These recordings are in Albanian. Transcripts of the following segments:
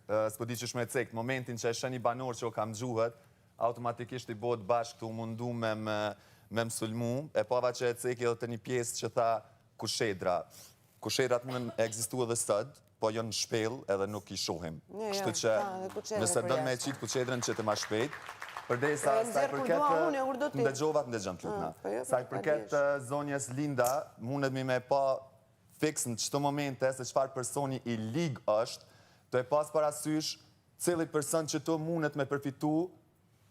s'po di qysh me cekt, momentin që e shën një banor që o kam gjuhët, automatikisht i bëhet bashkë të mundu me msulmu, e pava që e cek edhe të një pjesë që tha kushedra. Kushedrat mund e egzistu edhe sëd, po jo në shpel edhe nuk i shohim. Kështu që nëse dënë me qitë kushedrën që të ma shpejt, përdesa sa i përket ndëgjovat ndëgjën të lutna. Sa i përket zonjes Linda, mundet mi me pa fix në qëto momente se qëfar personi i lig është, të e pas parasysh cili person që të mundet me përfitu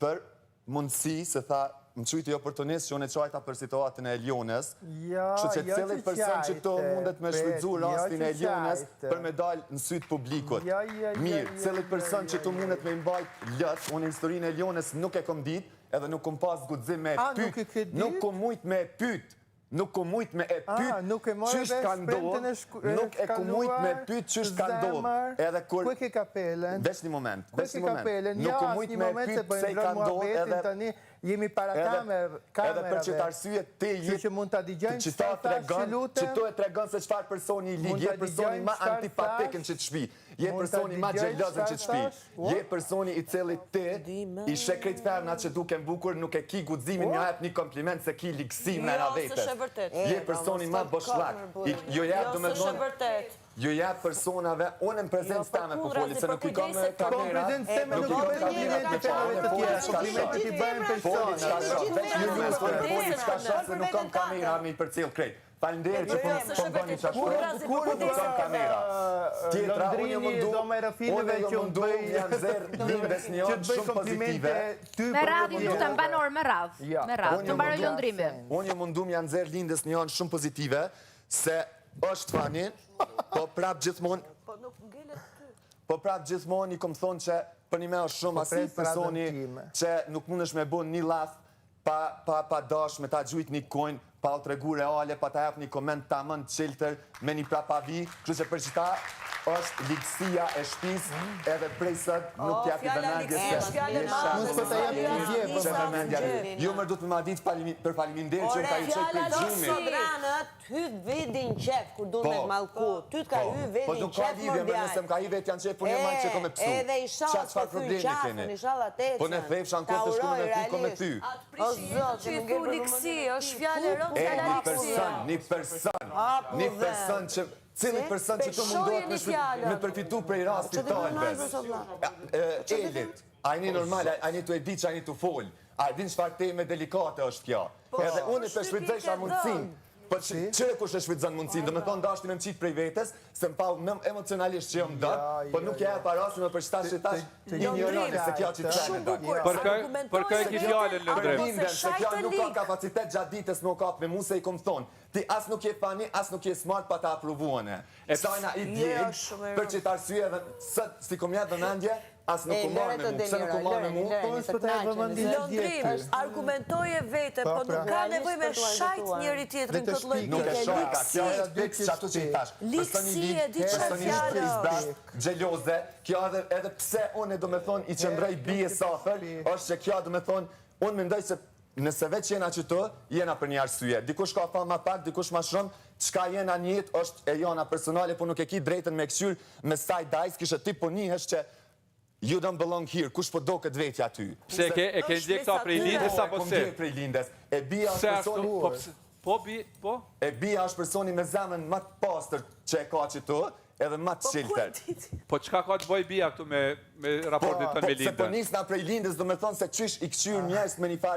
për mundësi, se tha, më qujtë i oportunist që unë e qajta për situatën e Elionës, që që cili person që të mundet me shvidzu rastin e Elionës për me dalë në sytë publikut. Mirë, cili person që të mundet me imbajt lët, unë historinë e Elionës nuk e kom dit, edhe nuk kom pas gudzim me pyt, nuk kom mujt me pyt, nuk kom mujt me e pyt qysht ka ndodh, nuk e kom mujt me pyt qysht ka ndodh. Edhe kur... Kuj ke kapelen? Vesh një moment, nuk kom mujt me pyt pse i ka ndodh, edhe... Jemi para kamerave. Edhe për që të arsye ti që mund të adigjojnë që ta e tregon se qëfar personi i lig, je personi ma antipatik në që të shpi, je personi ma gjelozën që të shpi, je personi i cili ti i shekrit ferna që duke mbukur nuk e ki gudzimin një hajt një kompliment se ki ligësim në ravetet. Je personi ma boshlak. Jo jep do me thonë... Jo jep personave, unë në prezencë teme po foli, se nuk i kam kamera, nuk i kam se nuk kam kamera mi për cilë krejt. Falenderoj që po më bëni qashtë, kur nuk kam kamera. Tjetra, unë jë mundu, jam zerë lindes një onë shumë pozitive. Me radhë, ju të mbanor me radhë, të mbaroj lëndrimi. Unë jë mundu, jam zerë lindes një onë shumë pozitive, se është fani, po prapë gjithmonë i kom thonë që për një me është shumë asi personi që nuk mundesh me bon një laf pa dash me ta gjujt një kojnë, pa o të regu reale, pa ta jap një koment ta mën qiltër me një prapavi, kështu që për qita është ligësia e shpis edhe prej sët nuk t'jap i vëmendje se ju mërë du të më adit për faliminderit që ka i qek për gjumit. Sobranët hyt vidin qef kur du me të malku, ty t'ka hy vidin qef më bjaj. Nëse më ka hy vet janë qef, po një majtë që kom e pësu. Edhe i shalë të fy qafën, i shalë atecën. Po në thejf shanë kohë të shkullë me ty, kom e ty. O zotë, që thu liksi, është fjallë rëmë të liksi. Një person që... Cili person që të mundohet me përfitu prej rastit talbes. Elit, a një normal, a një të edhi që a një të folj. A din çfarë teme delikate është kjo. Edhe unë i përshvizesha mundësin. Po qëre kush e shvidzën mundësin, do me thonë dashti me më qitë prej vetës, se më pau emocionalisht që jam dërë, po nuk e e parasin me për qëtash që tash ignoroni se kjo që të qenë dërë. Për ka e ki fjallën lëndrim. Se kjo nuk ka kapacitet gjatë ditës më kap me mu se i kom thonë. Ti as nuk je fani, as nuk je smart pa ta aprovuane. Sajna i djegë, për që të arsye dhe sëtë si kom jetë dhe nëndje, as nuk kom marrë me mu. Pse nuk kom marrë me mu? Lëndrim, argumentoje vete, po nuk ka nevoj me shajt njëri tjetër në këtë lojtë. Nuk e shajka, kjo e piks që ato që i tash. Liksi e di që fjallë. Gjeloze, kjo edhe pse unë e do me thonë i qëndrej bije safër, është që kjo do me thonë, unë mendoj se nëse veç jena që të, jena për një arsye. Dikush ka fa ma pak, dikush ma shumë, qka jena njët është e jona personale, po nuk e ki drejten me këqyr me saj dajs, kishe ti po njëhesh që you don't belong here, kush po do këtë vetja ty. Pse e ke ndjek sa prej lindes, sa po se? Kom prej lindes. E bia është personi... Po? E bia është personi me zemën më të pastër që e ka që të, edhe më të qilter. Po qka ka të bëj bia këtu me raportit të me Se po lindë? nisna prej lindes, do me thonë se qysh i këqyr njerës me një farë